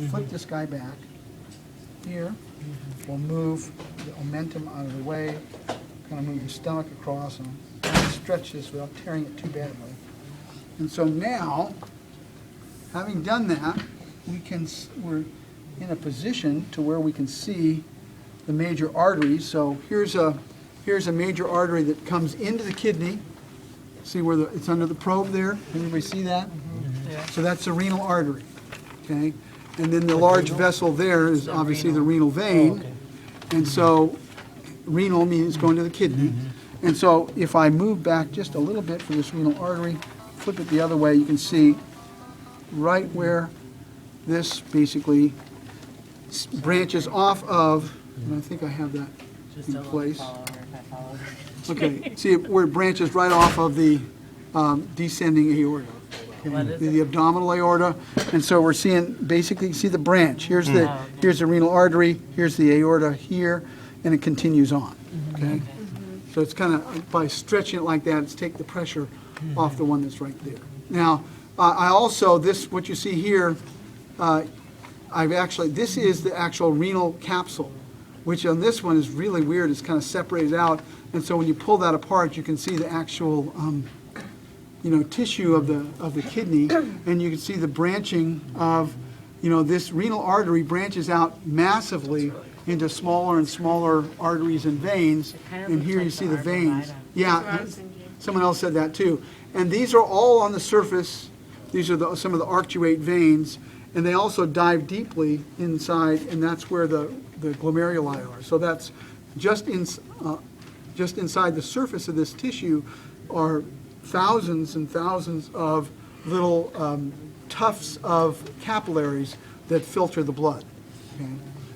flip this guy back. Here, we'll move the omentum out of the way, kind of move the stomach across and stretch this without tearing it too badly. And so now, having done that, we're in a position to where we can see the major arteries. So here's a major artery that comes into the kidney. See where it's under the probe there? Everybody see that? Yeah. So that's the renal artery, okay? And then the large vessel there is obviously the renal vein. Oh, okay. And so renal means going to the kidney. And so if I move back just a little bit for this renal artery, flip it the other way, you can see right where this basically branches off of, and I think I have that in place. Okay, see where it branches right off of the descending aorta. Okay, the abdominal aorta, and so we're seeing basically, you see the branch. Here's the renal artery, here's the aorta here, and it continues on. Okay, so it's kind of by stretching it like that, it's take the pressure off the one that's right there. Now, I also what you see here, this is the actual renal capsule, which on this one is really weird. It's kind of separated out, and so when you pull that apart, you can see the actual tissue of the kidney, and you can see the branching of, this renal artery branches out massively into smaller and smaller arteries and veins, and here you see the veins. Yeah, someone else said that too. And these are all on the surface. These are some of the arcuate veins, and they also dive deeply inside, and that's where the glomeruli are. So that's just inside the surface of this tissue are thousands and thousands of little tufts of capillaries that filter the blood, okay?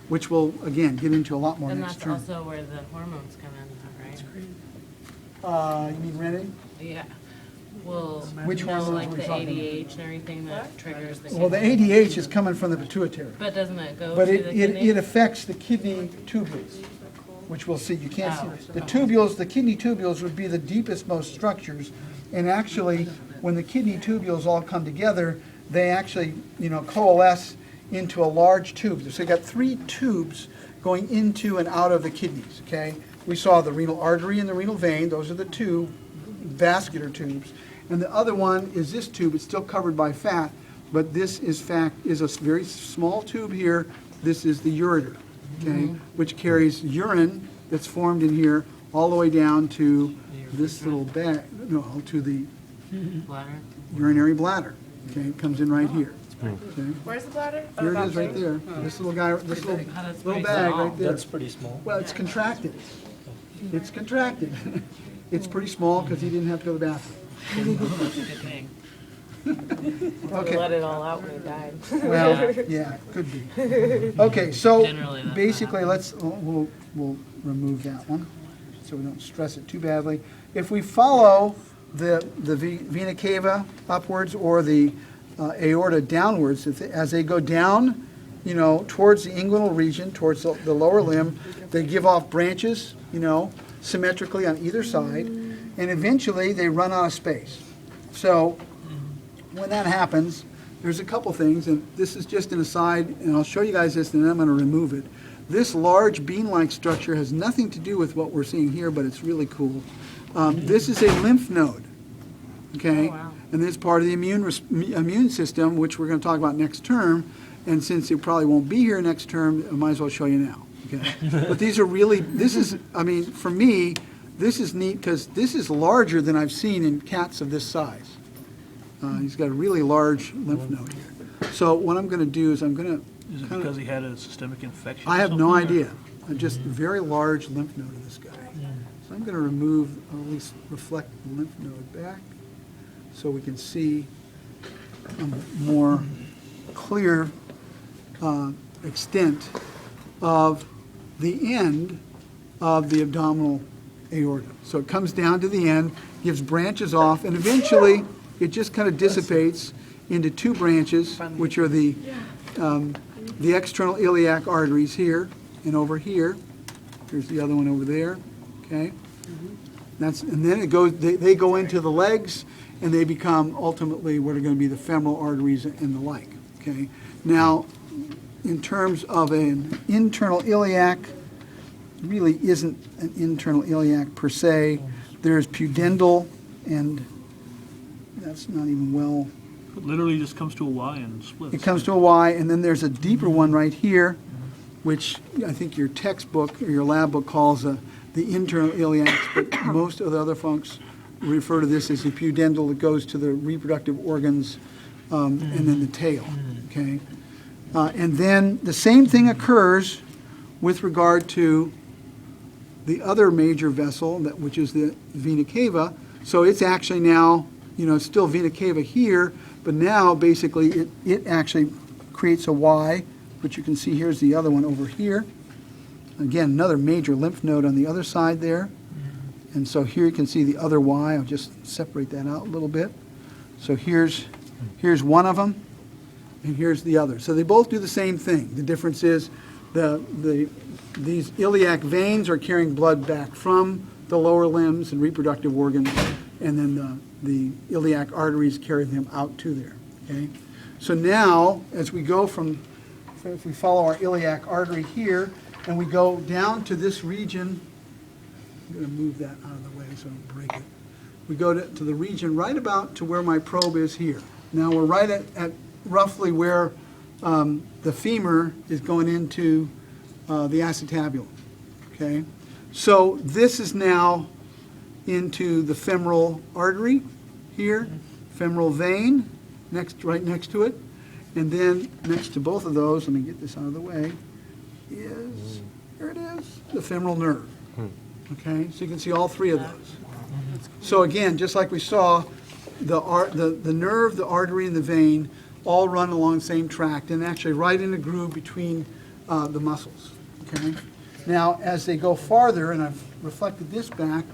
Which we'll, again, get into a lot more next term. And that's also where the hormones come in, right? You mean renin? Yeah. Well, Which hormones like are we the talking about? ADH and everything that triggers the Well, the kidney. ADH is coming from the pituitary. But doesn't it go But to the kidney? it affects the kidney tubules, which we'll see. You can't see. The tubules, the kidney tubules would be the deepest, most structures. And actually, when the kidney tubules all come together, they actually, coalesce into a large tube. So you got 3 tubes going into and out of the kidneys, okay? We saw the renal artery and the renal vein. Those are the 2 vascular tubes. And the other one is this tube. It's still covered by fat, but this is a very small tube here. This is the ureter, okay, which carries urine that's formed in here all the way down to this little bag, to the Bladder. urinary bladder. Okay, it comes in right here. Okay. Where's the bladder? Here it is right there. This little guy, this little bag right there. That's pretty small. Well, it's contracted. It's contracted. It's pretty small because he didn't have to go to the bathroom. Good thing. Okay. Let it all out when he died. Well, yeah, could be. Okay, so Generally, that's basically, we'll remove that one so we don't stress it too badly. If we follow the vena cava upwards or the aorta downwards, as they go down, towards the inguinal region, towards the lower limb, they give off branches, symmetrically on either side, and eventually they run out of space. So when that happens, there's a couple things, and this is just an aside, and I'll show you guys this, and then I'm going to remove it. This large bean-like structure has nothing to do with what we're seeing here, but it's really cool. This is a lymph node, okay? Oh, wow. And this is part of the immune system, which we're going to talk about next term. And since it probably won't be here next term, I might as well show you now, okay? But these are really, for me, this is neat because this is larger than I've seen in cats of this size. He's got a really large lymph node here. So what I'm going to do is Is it because he had a systemic infection? I or have no something, or- idea. Just a very large lymph node of this guy. So I'm going to remove, or at least reflect the lymph node back so we can see a more clear extent of the end of the abdominal aorta. So it comes down to the end, gives branches off, and eventually it just kind of dissipates into 2 branches, which are the external iliac arteries here and over here. Here's the other one over there, okay? And then it goes. They go into the legs, and they become ultimately what are going to be the femoral arteries and the like. Okay. Now, in terms of an internal iliac, really isn't an internal iliac per se. There's pudendal, and that's not even well. It literally just comes to a Y and splits. It comes to a Y, and then there's a deeper one right here, which I think your textbook or your lab book calls the internal iliacs, but most of the other folks refer to this as the pudendal that goes to the reproductive organs, and then the tail, okay? And then the same thing occurs with regard to the other major vessel, which is the vena cava. So it's actually now, it's still vena cava here, but now basically it actually creates a Y, which you can see here's the other one over here. Again, another major lymph node on the other side there. And so here you can see the other Y. I'll just separate that out a little bit. So here's one of them, and here's the other. So they both do the same thing. The difference is these iliac veins are carrying blood back from the lower limbs and reproductive organs, and then the iliac arteries carry them out to there, okay? So now, as we go if we follow our iliac artery here, and we go down to this region, I'm going to move that out of the way so I don't break it. We go to the region right about to where my probe is here. Now we're right at roughly where the femur is going into the acetabulum, okay? So this is now into the femoral artery here, femoral vein, right next to it. And then next to both of those, let me get this out of the way, is, here it is, the femoral nerve. Okay, so you can see all three of those. So again, just like we saw, the nerve, the artery, and the vein all run along the same tract and actually right in a groove between the muscles. Okay. Now, as they go farther, and I've reflected this back,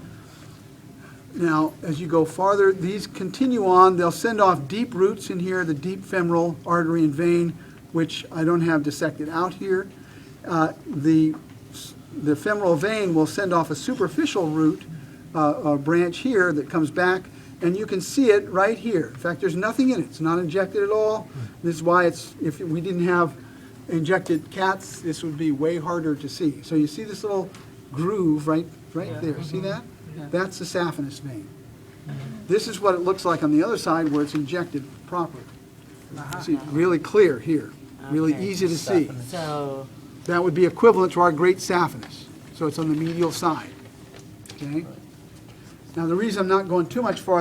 now as you go farther, these continue on. They'll send off deep roots in here, the deep femoral artery and vein, which I don't have dissected out here. The femoral vein will send off a superficial root, a branch here that comes back, and you can see it right here. In fact, there's nothing in it. It's not injected at all. This is why if we didn't have injected cats, this would be way harder to see. So you see this little groove right there. See that? That's the saphenous vein. This is what it looks like on the other side where it's injected properly. See, really clear here. Really Okay. easy to see. So, That would be equivalent to our great saphenous. So it's on the medial side. Okay? Now the reason I'm not going too much farther